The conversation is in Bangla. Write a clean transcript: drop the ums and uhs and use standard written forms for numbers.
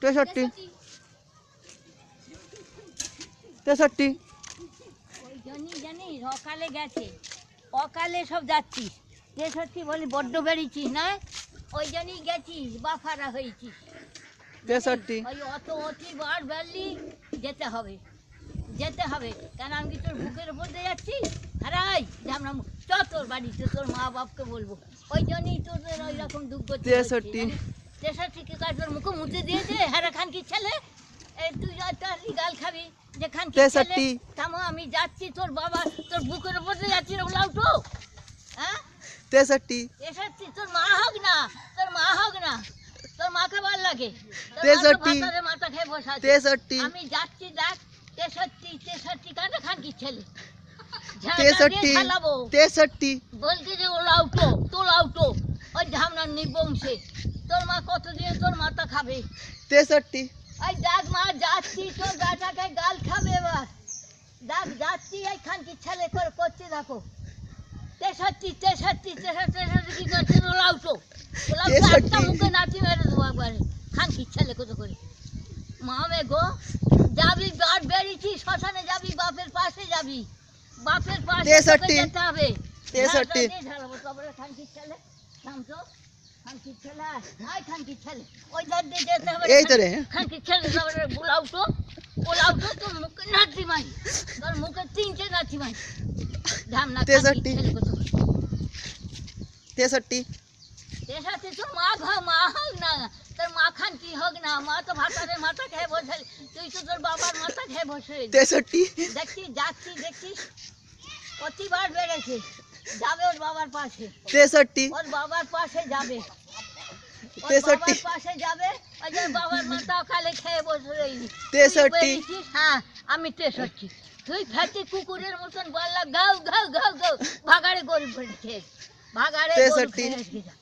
63 63 ওই জানি অকালে গেছে, অকালে সব যাচ্ছিস 63 বলি বড্ড বেরিয়েছিস না, ওই জন্যই গেছিস বাফারা হয়েছিস 63 ওই অতি বার বেরলি যেতে হবে কেন আমি তোর বুকের উপর দিয়ে যাচ্ছি হারাই আমরা তোর বাড়িতে তোর মা বাপকে বলবো, ওই জন্যই তোদের ওই রকম দুঃখ 63 কি কাজ তোর মুখে মুছে দিয়েছে হারা খান কি ছেলে, এই তুই গাল খাবি যে খান কি ছেলে থামো আমি যাচ্ছি তোর বাবা তোর বুকের উপর দিয়ে যাচ্ছি রে উঠো হ্যাঁ 63 তোর মা হোক না তোর মাকে ভাল লাগে 63 মাথা খেয়ে বসা 63 আমি যাচ্ছি দেখ 63 কাটা খান কি ছেলে 63 বলছি যে ওরা উঠো ওই ঝামনার নিবংশে তোর মা কত দিয়ে তোর মাথা খাবে 63 ওই দেখ মা যাচ্ছি তোর বেটাকে গাল খাবে এবার দেখ যাচ্ছি এই খান কি ছেলে করে করছে দেখো 63 কি করছে ওরা উঠো মুখে নাচি মেরে দেবো একবারে খান কি ছেলে কত করে মামে গো যাবি বাট বেরিয়েছি শ্মশানে যাবি বাপের পাশে যেতে হবে 63 ঝাড়াবো তারপরে খানকির ছেলে থামতো খানকির ছেলে ওই ধার দিয়ে যেতে হবে এই তো রে খানকির ছেলে তারপরে বোলাও তো তোর মুখে নাচি মাই তোর মুখে 3টে নাচি মাই ঝামনা 63 তোর মা হোক না তোর মা খান কি হোক না মা তো ভাতারে মাথা খেয়ে বসে তুই তো তোর বাবার মাথা খেয়ে বসে 63 দেখছিস প্রতিবার বেড়েছে যাবে ওর বাবার পাশে 63 ওর বাবার পাশে যাবে 63 ওই যে বাবার মাথা খালে খেয়ে বসে রইলি 63 হ্যাঁ আমি 63 তুই ফেটে কুকুরের মতন বললা গাও ভাগাড়ে গরিব খেয়ে 63